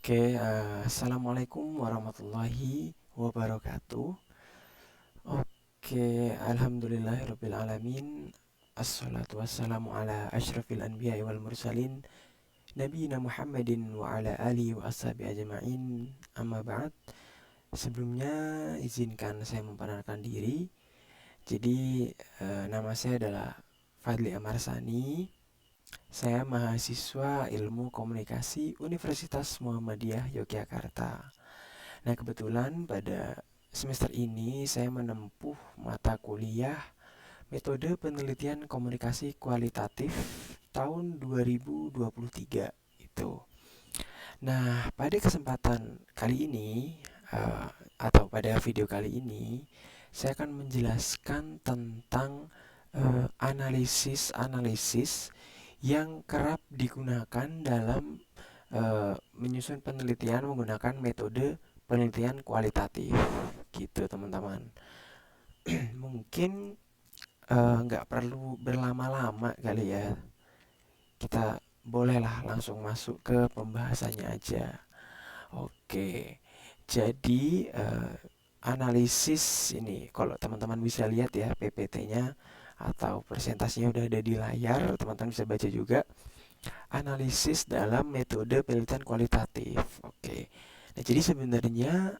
Assalamualaikum warahmatullahi wabarakatuh. Alhamdulillahirabbil alamin. Assalatu wassalamu ala asyrafil anbiya'i wal mursalin nabiyina Muhammadin wa ala alihi wa ashabi ajma'in. Amma ba'd. Sebelumnya izinkan saya memperkenalkan diri. Nama saya adalah Fadli Amarsani. Saya mahasiswa Ilmu Komunikasi Universitas Muhammadiyah Yogyakarta. Nah, kebetulan pada semester ini saya menempuh mata kuliah Metode Penelitian Komunikasi Kualitatif tahun 2023 itu. Nah, pada kesempatan kali ini atau pada video kali ini saya akan menjelaskan tentang analisis-analisis yang kerap digunakan dalam menyusun penelitian menggunakan metode penelitian kualitatif gitu teman-teman. Mungkin nggak perlu berlama-lama kali ya, kita bolehlah langsung masuk ke pembahasannya aja. Jadi analisis ini kalau teman-teman bisa lihat ya, PPT-nya atau presentasinya udah ada di layar, teman-teman bisa baca juga. Analisis dalam metode penelitian kualitatif. Nah, jadi sebenarnya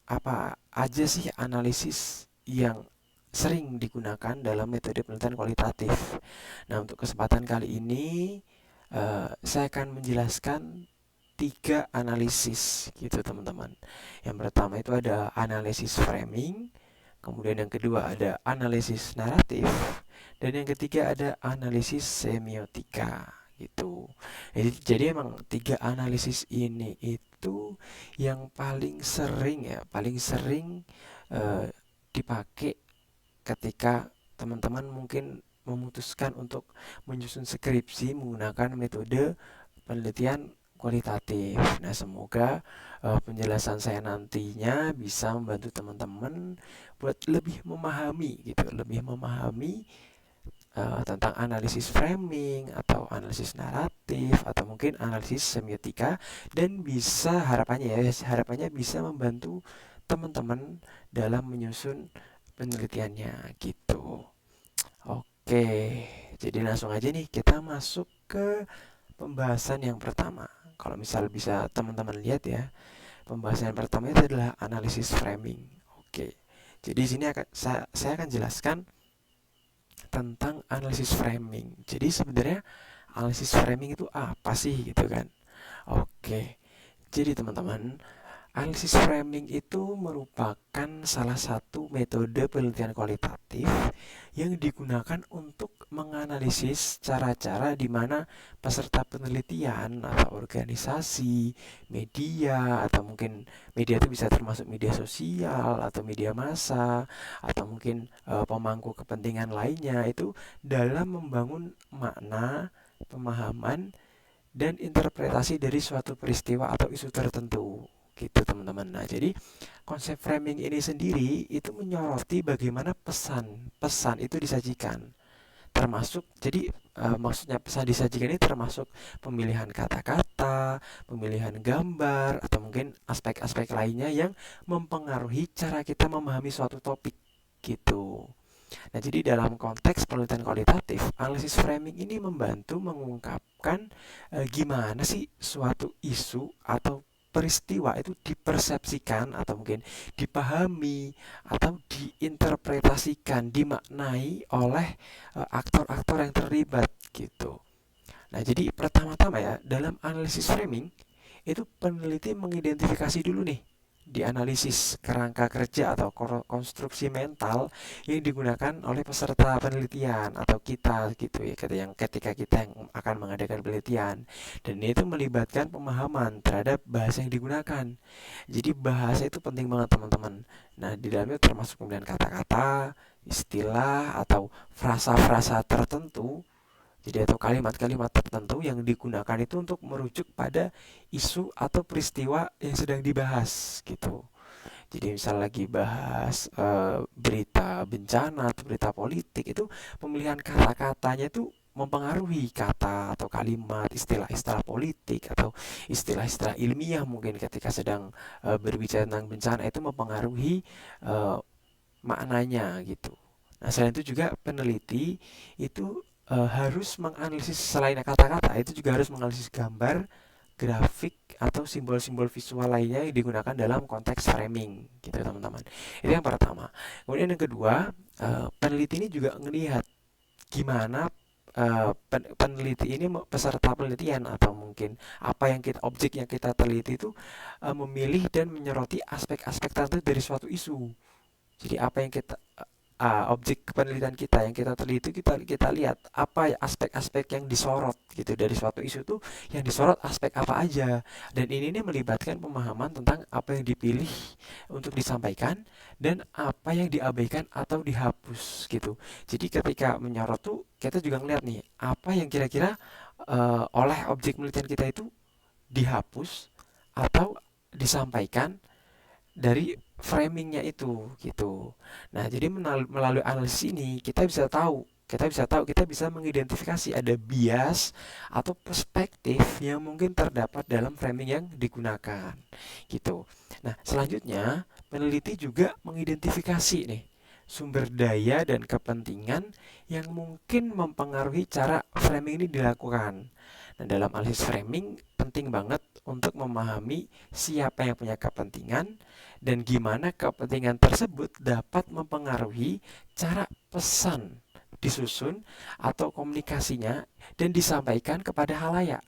apa aja sih analisis yang sering digunakan dalam metode penelitian kualitatif? Nah, untuk kesempatan kali ini saya akan menjelaskan 3 analisis gitu teman-teman. Yang pertama itu ada analisis framing, kemudian yang kedua ada analisis naratif, dan yang ketiga ada analisis semiotika gitu. Jadi emang 3 analisis ini itu yang paling sering dipakai ketika teman-teman mungkin memutuskan untuk menyusun skripsi menggunakan metode penelitian kualitatif. Nah, semoga penjelasan saya nantinya bisa membantu teman-teman buat lebih memahami tentang analisis framing atau analisis naratif atau mungkin analisis semiotika, dan harapannya bisa membantu teman-teman dalam menyusun penelitiannya gitu. Oke, jadi langsung aja nih kita masuk ke pembahasan yang pertama. Kalau misal bisa teman-teman lihat ya, pembahasan yang pertama itu adalah analisis framing. Jadi di sini saya akan jelaskan tentang analisis framing. Jadi sebenarnya analisis framing itu apa sih gitu kan? Jadi teman-teman, analisis framing itu merupakan salah satu metode penelitian kualitatif yang digunakan untuk menganalisis cara-cara di mana peserta penelitian atau organisasi, media, atau mungkin media itu bisa termasuk media sosial atau media massa atau mungkin pemangku kepentingan lainnya, itu dalam membangun makna, pemahaman, dan interpretasi dari suatu peristiwa atau isu tertentu gitu teman-teman. Nah, jadi konsep framing ini sendiri itu menyoroti bagaimana pesan itu disajikan, termasuk maksudnya pesan disajikan ini termasuk pemilihan kata-kata, pemilihan gambar, atau mungkin aspek-aspek lainnya yang mempengaruhi cara kita memahami suatu topik gitu. Nah, jadi dalam konteks penelitian kualitatif, analisis framing ini membantu mengungkapkan gimana sih suatu isu atau peristiwa itu dipersepsikan atau mungkin dipahami atau diinterpretasikan, dimaknai oleh aktor-aktor yang terlibat gitu. Nah, jadi pertama-tama ya, dalam analisis framing itu peneliti mengidentifikasi dulu nih, dianalisis kerangka kerja atau konstruksi mental yang digunakan oleh peserta penelitian atau kita gitu ya, ketika kita yang akan mengadakan penelitian, dan itu melibatkan pemahaman terhadap bahasa yang digunakan. Jadi bahasa itu penting banget teman-teman. Nah, di dalamnya termasuk kemudian kata-kata, istilah, atau frasa-frasa tertentu, jadi atau kalimat-kalimat tertentu yang digunakan itu untuk merujuk pada isu atau peristiwa yang sedang dibahas gitu. Jadi misal lagi bahas berita bencana atau berita politik, itu pemilihan kata-katanya itu mempengaruhi kata atau kalimat, istilah-istilah politik atau istilah-istilah ilmiah mungkin ketika sedang berbicara tentang bencana itu mempengaruhi eh, maknanya gitu. Nah, selain itu juga peneliti itu harus menganalisis selain kata-kata, itu juga harus menganalisis gambar, grafik atau simbol-simbol visual lainnya yang digunakan dalam konteks framing gitu teman-teman. Itu yang pertama. Kemudian yang kedua, peneliti ini juga melihat gimana peneliti ini peserta penelitian atau mungkin apa yang kita objek yang kita teliti itu memilih dan menyoroti aspek-aspek tertentu dari suatu isu. Jadi apa yang kita objek penelitian kita yang kita teliti kita kita lihat apa aspek-aspek yang disorot gitu dari suatu isu tuh yang disorot aspek apa aja, dan ini nih melibatkan pemahaman tentang apa yang dipilih untuk disampaikan dan apa yang diabaikan atau dihapus gitu. Jadi ketika menyorot tuh kita juga ngeliat nih apa yang kira-kira oleh objek penelitian kita itu dihapus atau disampaikan dari framingnya itu gitu. Nah, jadi melalui analisis ini kita bisa mengidentifikasi ada bias atau perspektif yang mungkin terdapat dalam framing yang digunakan gitu. Nah, selanjutnya peneliti juga mengidentifikasi nih sumber daya dan kepentingan yang mungkin mempengaruhi cara framing ini dilakukan. Nah, dalam analisis framing penting banget untuk memahami siapa yang punya kepentingan dan gimana kepentingan tersebut dapat mempengaruhi cara pesan disusun atau komunikasinya dan disampaikan kepada halayak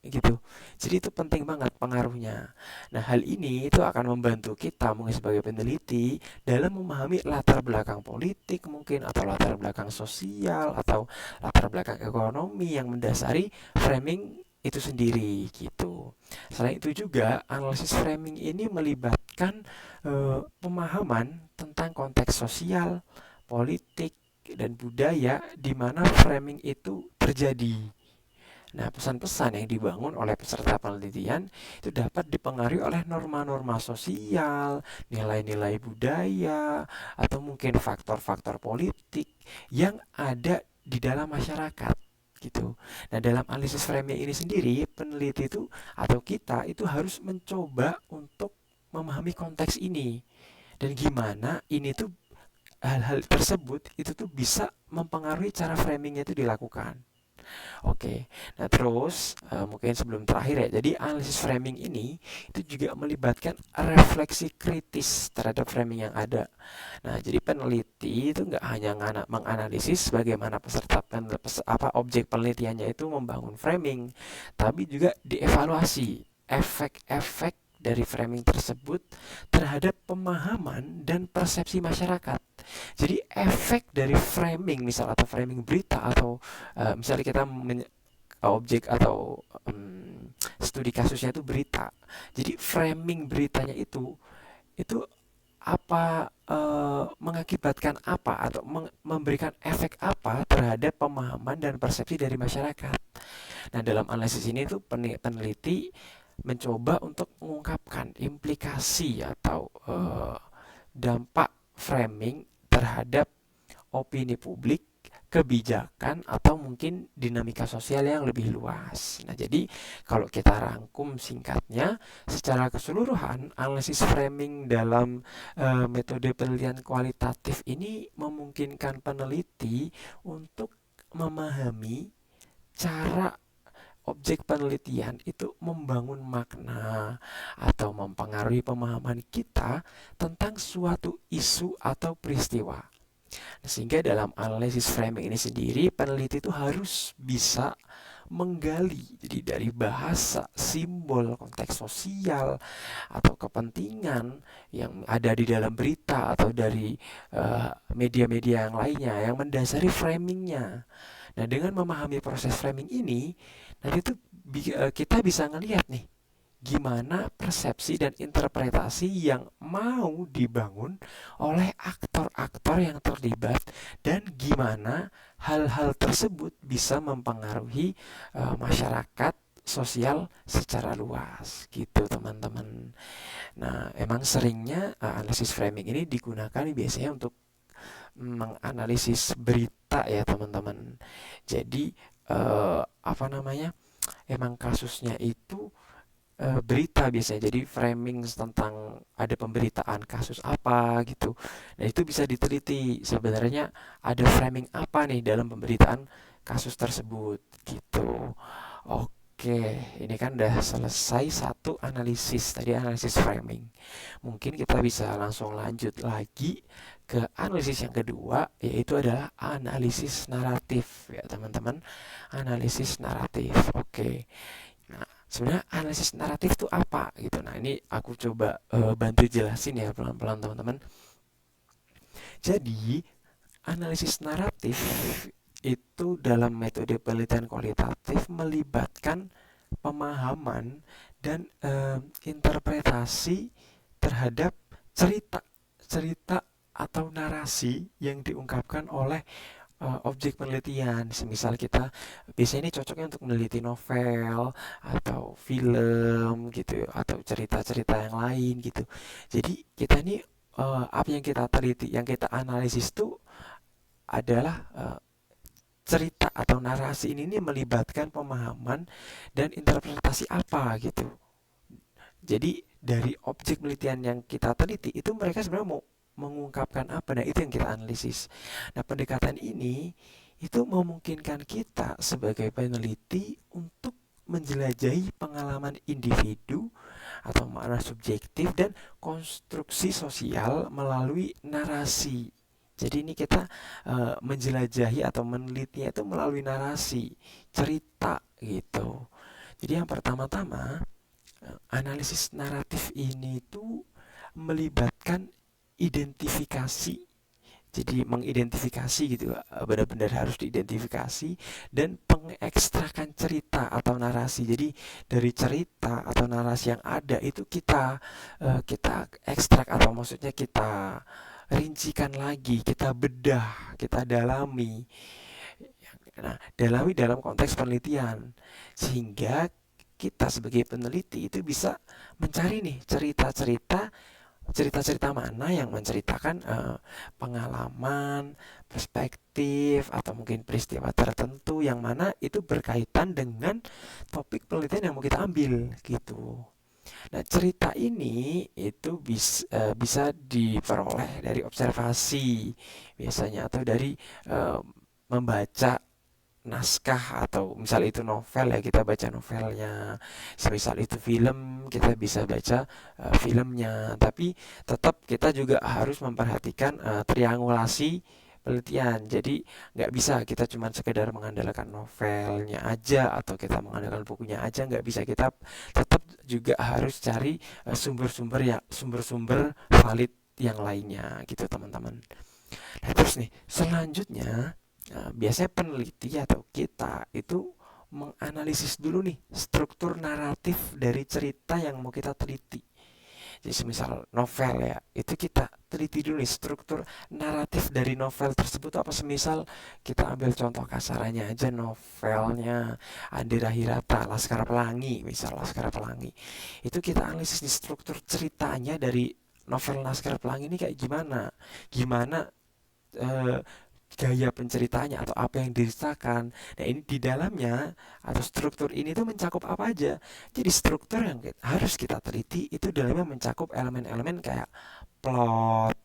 gitu. Jadi itu penting banget pengaruhnya. Nah, hal ini itu akan membantu kita mungkin sebagai peneliti dalam memahami latar belakang politik mungkin atau latar belakang sosial atau latar belakang ekonomi yang mendasari framing itu sendiri gitu. Selain itu juga analisis framing ini melibatkan pemahaman tentang konteks sosial, politik, dan budaya di mana framing itu terjadi. Nah, pesan-pesan yang dibangun oleh peserta penelitian itu dapat dipengaruhi oleh norma-norma sosial, nilai-nilai budaya, atau mungkin faktor-faktor politik yang ada di dalam masyarakat gitu. Nah, dalam analisis framing ini sendiri, peneliti itu atau kita itu harus mencoba untuk memahami konteks ini dan gimana ini tuh hal-hal tersebut itu tuh bisa mempengaruhi cara framingnya itu dilakukan. Oke, nah terus mungkin sebelum terakhir ya, jadi analisis framing ini itu juga melibatkan refleksi kritis terhadap framing yang ada. Nah, jadi peneliti itu nggak hanya menganalisis bagaimana objek penelitiannya itu membangun framing, tapi juga dievaluasi efek-efek dari framing tersebut terhadap pemahaman dan persepsi masyarakat. Jadi efek dari framing misal atau framing berita atau misalnya kita objek atau studi kasusnya itu berita. Jadi framing beritanya itu apa mengakibatkan apa atau memberikan efek apa terhadap pemahaman dan persepsi dari masyarakat. Nah, dalam analisis ini tuh peneliti mencoba untuk mengungkapkan implikasi atau dampak framing terhadap opini publik, kebijakan, atau mungkin dinamika sosial yang lebih luas. Nah, jadi kalau kita rangkum singkatnya, secara keseluruhan analisis framing dalam metode penelitian kualitatif ini memungkinkan peneliti untuk memahami cara objek penelitian itu membangun makna atau mempengaruhi pemahaman kita tentang suatu isu atau peristiwa. Sehingga dalam analisis framing ini sendiri, peneliti itu harus bisa menggali jadi dari bahasa, simbol, konteks sosial atau kepentingan yang ada di dalam berita atau dari media-media yang lainnya yang mendasari framingnya. Nah, dengan memahami proses framing ini, nanti itu kita bisa ngelihat nih gimana persepsi dan interpretasi yang mau dibangun oleh aktor-aktor yang terlibat dan gimana hal-hal tersebut bisa mempengaruhi masyarakat sosial secara luas gitu teman-teman. Nah, emang seringnya analisis framing ini digunakan biasanya untuk menganalisis berita ya teman-teman. Jadi apa namanya, emang kasusnya itu berita biasanya, jadi framing tentang ada pemberitaan kasus apa gitu. Nah itu bisa diteliti sebenarnya ada framing apa nih dalam pemberitaan kasus tersebut gitu. Oke, ini kan udah selesai satu analisis, tadi analisis framing. Mungkin kita bisa langsung lanjut lagi ke analisis yang kedua, yaitu adalah analisis naratif ya teman-teman. Analisis naratif. Oke. Nah, sebenarnya analisis naratif itu apa gitu. Nah, ini aku coba bantu jelasin ya pelan-pelan teman-teman. Jadi, analisis naratif itu dalam metode penelitian kualitatif melibatkan pemahaman dan interpretasi terhadap cerita cerita atau narasi yang diungkapkan oleh objek penelitian. Semisal kita biasanya ini cocoknya untuk meneliti novel atau film gitu atau cerita-cerita yang lain gitu. Jadi kita ini apa yang kita teliti, yang kita analisis itu adalah cerita atau narasi ini nih melibatkan pemahaman dan interpretasi apa gitu. Jadi dari objek penelitian yang kita teliti itu mereka sebenarnya mau mengungkapkan apa, nah itu yang kita analisis. Nah pendekatan ini itu memungkinkan kita sebagai peneliti untuk menjelajahi pengalaman individu atau makna subjektif dan konstruksi sosial melalui narasi. Jadi ini kita menjelajahi atau menelitinya itu melalui narasi, cerita gitu. Jadi yang pertama-tama analisis naratif ini tuh melibatkan identifikasi. Jadi mengidentifikasi gitu, benar-benar harus diidentifikasi dan pengekstrakan cerita atau narasi. Jadi dari cerita atau narasi yang ada itu kita ekstrak atau maksudnya kita rincikan lagi, kita bedah, kita dalami. Nah, dalami dalam konteks penelitian sehingga kita sebagai peneliti itu bisa mencari nih cerita-cerita mana yang menceritakan pengalaman, perspektif atau mungkin peristiwa tertentu yang mana itu berkaitan dengan topik penelitian yang mau kita ambil gitu. Nah, cerita ini itu bisa diperoleh dari observasi biasanya atau dari eh, membaca naskah atau misal itu novel ya kita baca novelnya, semisal itu film kita bisa baca filmnya, tapi tetap kita juga harus memperhatikan triangulasi penelitian. Jadi nggak bisa kita cuma sekedar mengandalkan novelnya aja atau kita mengandalkan bukunya aja, nggak bisa. Kita tetap juga harus cari sumber-sumber valid yang lainnya gitu teman-teman. Nah terus nih selanjutnya, biasanya peneliti atau kita itu menganalisis dulu nih struktur naratif dari cerita yang mau kita teliti. Jadi semisal novel ya, itu kita teliti dulu nih struktur naratif dari novel tersebut apa. Semisal kita ambil contoh kasarannya aja novelnya Andira Hirata, Laskar Pelangi, misal Laskar Pelangi. Itu kita analisis nih struktur ceritanya dari novel Laskar Pelangi ini kayak gimana. Gimana eh, gaya penceritanya atau apa yang diceritakan. Nah, ini di dalamnya atau struktur ini tuh mencakup apa aja. Jadi struktur yang harus kita teliti itu dalamnya mencakup elemen-elemen kayak plot,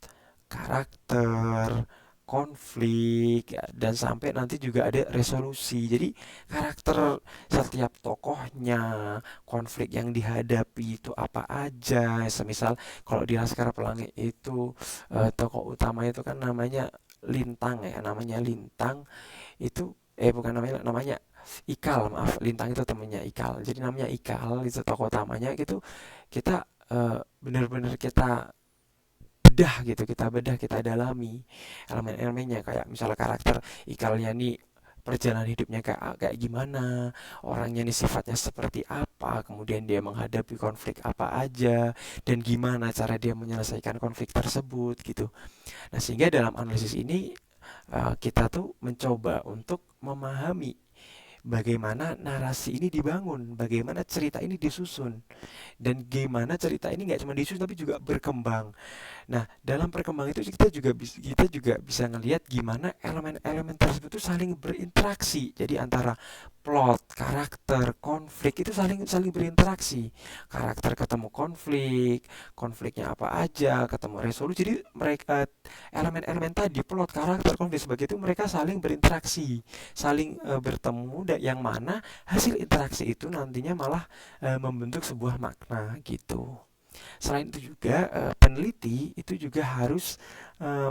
karakter, konflik ya, dan sampai nanti juga ada resolusi. Jadi karakter setiap tokohnya, konflik yang dihadapi itu apa aja. Semisal kalau di Laskar Pelangi itu tokoh utama itu kan namanya Lintang ya, namanya Lintang itu bukan namanya namanya Ikal, maaf, Lintang itu temennya Ikal. Jadi namanya Ikal itu tokoh utamanya gitu. Kita benar-benar kita bedah, kita dalami elemen-elemennya kayak misalnya karakter Ikalnya nih perjalanan hidupnya kayak kayak gimana, orangnya nih sifatnya seperti apa, kemudian dia menghadapi konflik apa aja dan gimana cara dia menyelesaikan konflik tersebut gitu. Nah, sehingga dalam analisis ini kita tuh mencoba untuk memahami bagaimana narasi ini dibangun, bagaimana cerita ini disusun, dan gimana cerita ini nggak cuma disusun tapi juga berkembang. Nah, dalam perkembangan itu kita juga bisa ngelihat gimana elemen-elemen tersebut itu saling berinteraksi. Jadi antara plot, karakter, konflik itu saling saling berinteraksi. Karakter ketemu konflik, konfliknya apa aja, ketemu resolusi. Jadi mereka elemen-elemen tadi, plot, karakter, konflik sebagai itu mereka saling berinteraksi, saling bertemu dan yang mana hasil interaksi itu nantinya malah membentuk sebuah makna gitu. Selain itu juga peneliti itu juga harus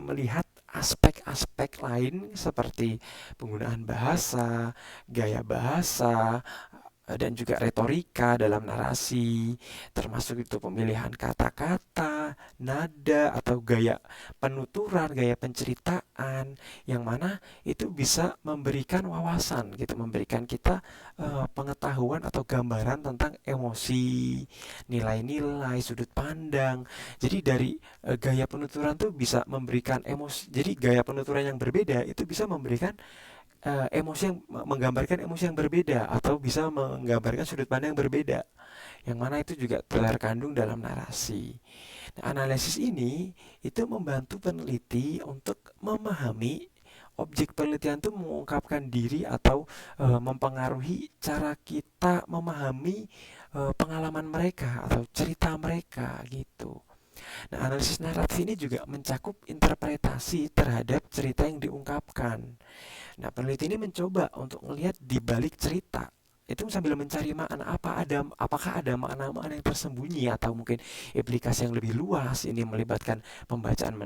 melihat aspek-aspek lain seperti penggunaan bahasa, gaya bahasa, dan juga retorika dalam narasi, termasuk itu pemilihan kata-kata, nada atau gaya penuturan, gaya penceritaan, yang mana itu bisa memberikan wawasan gitu, memberikan kita pengetahuan atau gambaran tentang emosi, nilai-nilai, sudut pandang. Jadi dari gaya penuturan tuh bisa memberikan emosi. Jadi gaya penuturan yang berbeda itu bisa memberikan emosi yang menggambarkan emosi yang berbeda atau bisa menggambarkan sudut pandang yang berbeda, yang mana itu juga terkandung dalam narasi. Nah, analisis ini itu membantu peneliti untuk memahami objek penelitian itu mengungkapkan diri atau mempengaruhi cara kita memahami pengalaman mereka atau cerita mereka gitu. Nah, analisis naratif ini juga mencakup interpretasi terhadap cerita yang diungkapkan. Nah, peneliti ini mencoba untuk melihat di balik cerita itu sambil mencari makna apakah ada makna-makna yang tersembunyi atau mungkin implikasi yang lebih luas. Ini melibatkan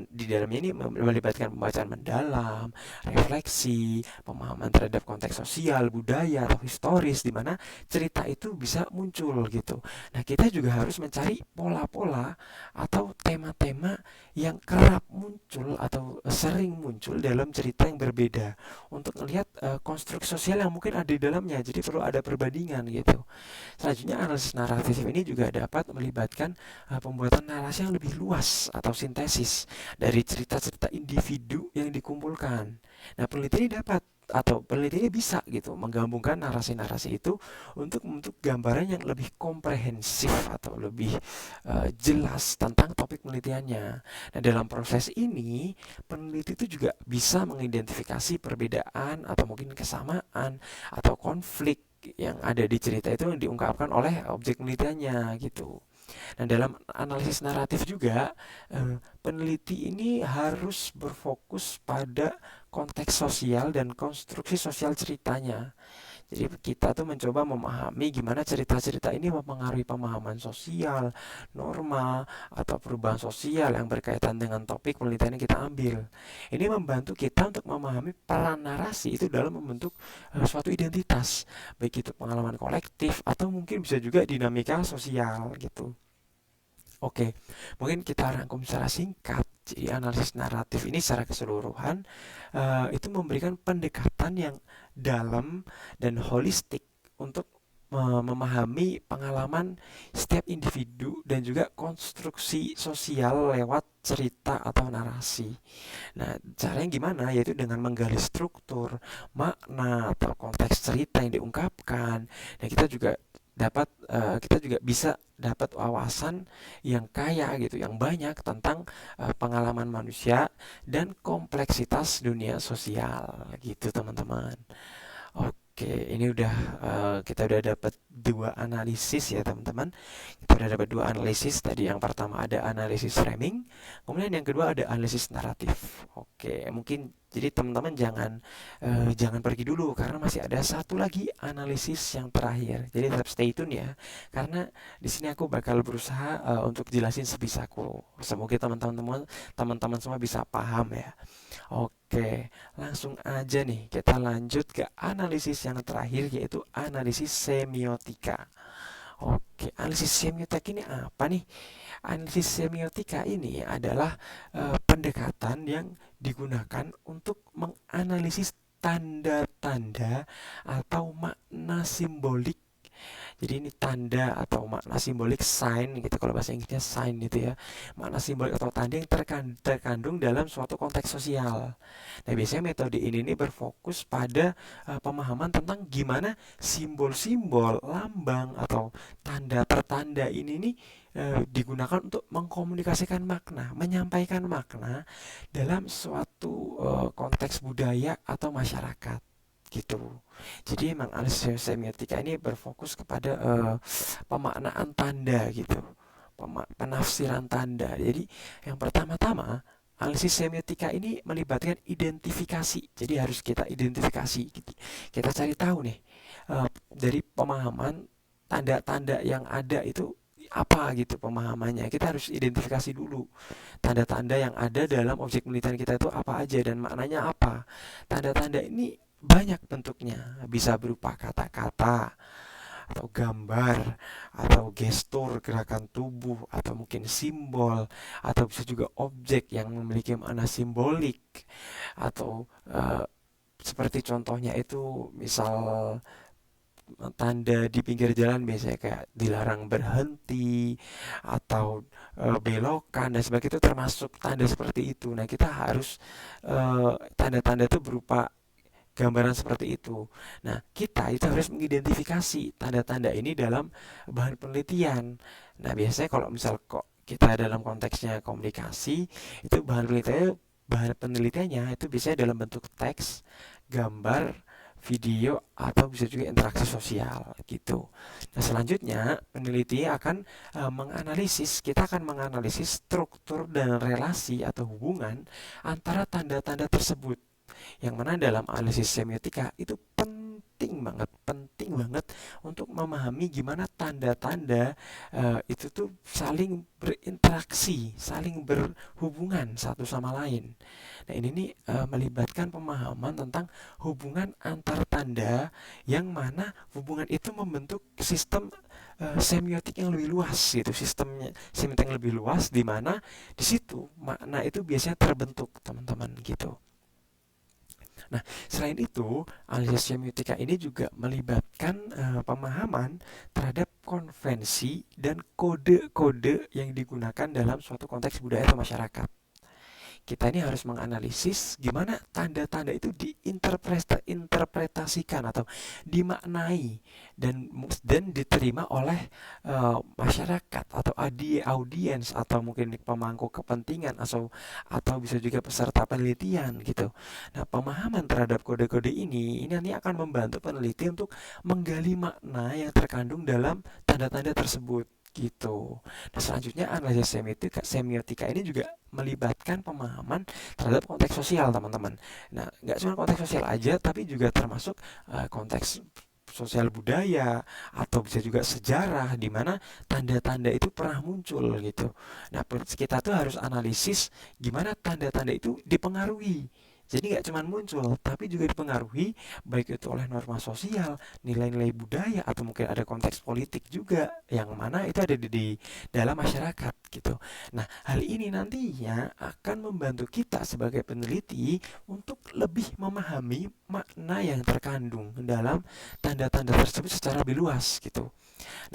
di dalamnya ini melibatkan pembacaan mendalam, refleksi, pemahaman terhadap konteks sosial, budaya atau historis di mana cerita itu bisa muncul gitu. Nah, kita juga harus mencari pola-pola atau tema-tema yang kerap muncul atau sering muncul dalam cerita yang berbeda untuk melihat konstruksi sosial yang mungkin ada di dalamnya. Jadi perlu ada perbandingan gitu. Selanjutnya analisis naratif ini juga dapat melibatkan pembuatan narasi yang lebih luas atau sintesis dari cerita-cerita individu yang dikumpulkan. Nah, peneliti ini dapat atau peneliti ini bisa gitu menggabungkan narasi-narasi itu untuk membentuk gambaran yang lebih komprehensif atau lebih jelas tentang topik penelitiannya. Nah, dalam proses ini peneliti itu juga bisa mengidentifikasi perbedaan atau mungkin kesamaan atau konflik yang ada di cerita itu yang diungkapkan oleh objek penelitiannya gitu. Nah, dalam analisis naratif juga peneliti ini harus berfokus pada konteks sosial dan konstruksi sosial ceritanya. Jadi kita tuh mencoba memahami gimana cerita-cerita ini mempengaruhi pemahaman sosial, norma, atau perubahan sosial yang berkaitan dengan topik penelitian yang kita ambil. Ini membantu kita untuk memahami peran narasi itu dalam membentuk suatu identitas, baik itu pengalaman kolektif atau mungkin bisa juga dinamika sosial gitu. Oke, mungkin kita rangkum secara singkat. Jadi analisis naratif ini secara keseluruhan itu memberikan pendekatan yang dalam dan holistik untuk memahami pengalaman setiap individu dan juga konstruksi sosial lewat cerita atau narasi. Nah, caranya gimana? Yaitu dengan menggali struktur, makna atau konteks cerita yang diungkapkan. Dan kita juga bisa dapat wawasan yang kaya gitu, yang banyak tentang pengalaman manusia dan kompleksitas dunia sosial gitu, teman-teman. Oke, ini kita udah dapat dua analisis ya, teman-teman. Kita udah dapat dua analisis. Tadi yang pertama ada analisis framing, kemudian yang kedua ada analisis naratif. Oke, mungkin jadi teman-teman jangan pergi dulu karena masih ada satu lagi analisis yang terakhir. Jadi tetap stay tune ya, karena di sini aku bakal berusaha untuk jelasin sebisaku. Semoga teman-teman semua bisa paham ya. Oke, langsung aja nih kita lanjut ke analisis yang terakhir yaitu analisis semiotika. Oke, analisis semiotika ini apa nih? Analisis semiotika ini adalah pendekatan yang digunakan untuk menganalisis tanda-tanda atau makna simbolik Jadi ini tanda atau makna simbolik sign gitu, kalau bahasa Inggrisnya sign gitu ya. Makna simbolik atau tanda yang terkandung dalam suatu konteks sosial. Nah, biasanya metode ini berfokus pada pemahaman tentang gimana simbol-simbol, lambang atau tanda tertanda ini digunakan untuk mengkomunikasikan makna, menyampaikan makna dalam suatu konteks budaya atau masyarakat gitu. Jadi emang analisis semiotika ini berfokus kepada pemaknaan tanda gitu, penafsiran tanda. Jadi yang pertama-tama analisis semiotika ini melibatkan identifikasi. Jadi harus kita identifikasi gitu. Kita cari tahu nih dari pemahaman tanda-tanda yang ada itu apa gitu pemahamannya. Kita harus identifikasi dulu tanda-tanda yang ada dalam objek penelitian kita itu apa aja dan maknanya apa. Tanda-tanda ini banyak bentuknya, bisa berupa kata-kata atau gambar atau gestur gerakan tubuh atau mungkin simbol atau bisa juga objek yang memiliki makna simbolik atau seperti contohnya itu misal tanda di pinggir jalan biasanya kayak dilarang berhenti atau belokan dan sebagainya itu termasuk tanda seperti itu. Nah, kita harus tanda-tanda itu berupa gambaran seperti itu. Nah, kita itu harus mengidentifikasi tanda-tanda ini dalam bahan penelitian. Nah, biasanya kalau misal kok kita dalam konteksnya komunikasi, itu bahan penelitiannya itu biasanya dalam bentuk teks, gambar, video atau bisa juga interaksi sosial gitu. Nah, selanjutnya peneliti akan kita akan menganalisis struktur dan relasi atau hubungan antara tanda-tanda tersebut, yang mana dalam analisis semiotika itu penting banget untuk memahami gimana tanda-tanda itu tuh saling berinteraksi, saling berhubungan satu sama lain. Nah, ini melibatkan pemahaman tentang hubungan antar tanda, yang mana hubungan itu membentuk sistem semiotik yang lebih luas gitu, sistemnya semiotik yang lebih luas di mana di situ makna itu biasanya terbentuk, teman-teman gitu. Nah, selain itu, analisis semiotika ini juga melibatkan pemahaman terhadap konvensi dan kode-kode yang digunakan dalam suatu konteks budaya atau masyarakat. Kita ini harus menganalisis gimana tanda-tanda itu diinterpretasikan atau dimaknai dan diterima oleh masyarakat atau audiens atau mungkin pemangku kepentingan atau bisa juga peserta penelitian gitu. Nah, pemahaman terhadap kode-kode ini nanti akan membantu peneliti untuk menggali makna yang terkandung dalam tanda-tanda tersebut gitu. Nah, selanjutnya analisis semiotika ini juga melibatkan pemahaman terhadap konteks sosial, teman-teman. Nah, nggak cuma konteks sosial aja, tapi juga termasuk konteks sosial budaya atau bisa juga sejarah di mana tanda-tanda itu pernah muncul gitu. Nah, kita tuh harus analisis gimana tanda-tanda itu dipengaruhi. Jadi nggak cuma muncul, tapi juga dipengaruhi baik itu oleh norma sosial, nilai-nilai budaya, atau mungkin ada konteks politik juga, yang mana itu ada di dalam masyarakat gitu. Nah, hal ini nantinya akan membantu kita sebagai peneliti untuk lebih memahami makna yang terkandung dalam tanda-tanda tersebut secara lebih luas gitu.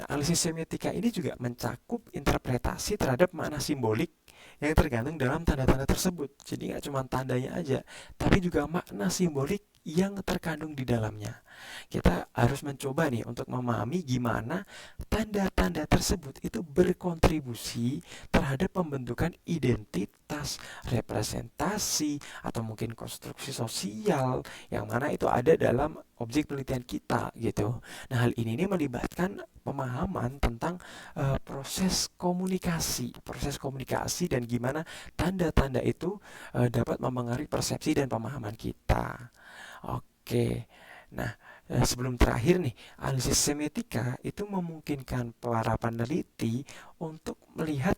Nah, analisis semiotika ini juga mencakup interpretasi terhadap makna simbolik yang tergantung dalam tanda-tanda tersebut. Jadi nggak cuma tandanya aja, tapi juga makna simbolik yang terkandung di dalamnya. Kita harus mencoba nih untuk memahami gimana tanda-tanda tersebut itu berkontribusi terhadap pembentukan identitas, representasi, atau mungkin konstruksi sosial yang mana itu ada dalam objek penelitian kita gitu. Nah, hal ini melibatkan pemahaman tentang proses komunikasi dan gimana tanda-tanda itu dapat mempengaruhi persepsi dan pemahaman kita. Oke. Nah, sebelum terakhir nih, analisis semiotika itu memungkinkan para peneliti untuk melihat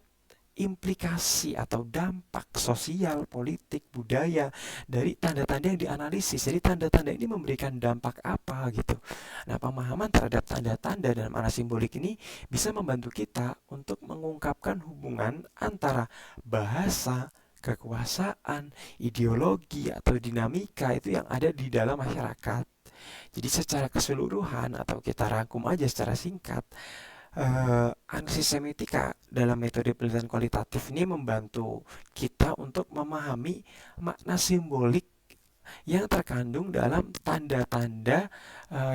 implikasi atau dampak sosial, politik, budaya dari tanda-tanda yang dianalisis. Jadi tanda-tanda ini memberikan dampak apa gitu. Nah, pemahaman terhadap tanda-tanda dan makna simbolik ini bisa membantu kita untuk mengungkapkan hubungan antara bahasa, kekuasaan, ideologi atau dinamika itu yang ada di dalam masyarakat. Jadi secara keseluruhan atau kita rangkum aja secara singkat, analisis semiotika dalam metode penelitian kualitatif ini membantu kita untuk memahami makna simbolik yang terkandung dalam tanda-tanda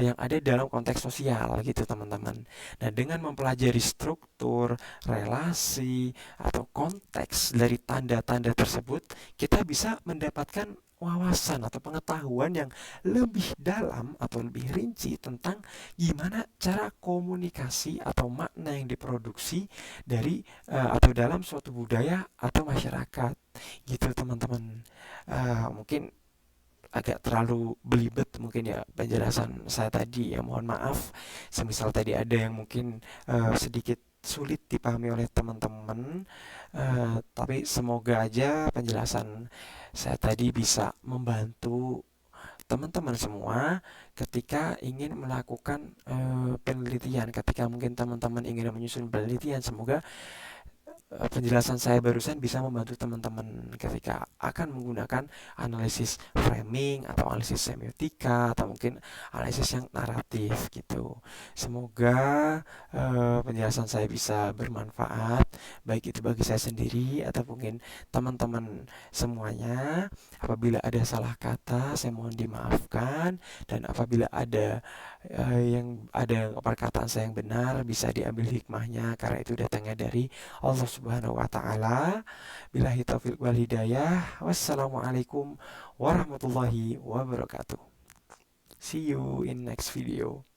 yang ada dalam konteks sosial gitu teman-teman. Nah, dengan mempelajari struktur, relasi, atau konteks dari tanda-tanda tersebut, kita bisa mendapatkan wawasan atau pengetahuan yang lebih dalam atau lebih rinci tentang gimana cara komunikasi atau makna yang diproduksi dari atau dalam suatu budaya atau masyarakat gitu teman-teman. Mungkin agak terlalu belibet mungkin ya penjelasan saya tadi, ya mohon maaf semisal tadi ada yang mungkin sedikit sulit dipahami oleh teman-teman. Tapi semoga aja penjelasan saya tadi bisa membantu teman-teman semua ketika ingin melakukan penelitian, ketika mungkin teman-teman ingin menyusun penelitian. Semoga penjelasan saya barusan bisa membantu teman-teman ketika akan menggunakan analisis framing atau analisis semiotika atau mungkin analisis yang naratif gitu. Semoga penjelasan saya bisa bermanfaat baik itu bagi saya sendiri atau mungkin teman-teman semuanya. Apabila ada salah kata, saya mohon dimaafkan, dan apabila ada yang ada perkataan saya yang benar, bisa diambil hikmahnya karena itu datangnya dari Allah Subhanahu wa taala. Billahi taufiq wal hidayah. Wassalamualaikum warahmatullahi wabarakatuh. See you in next video.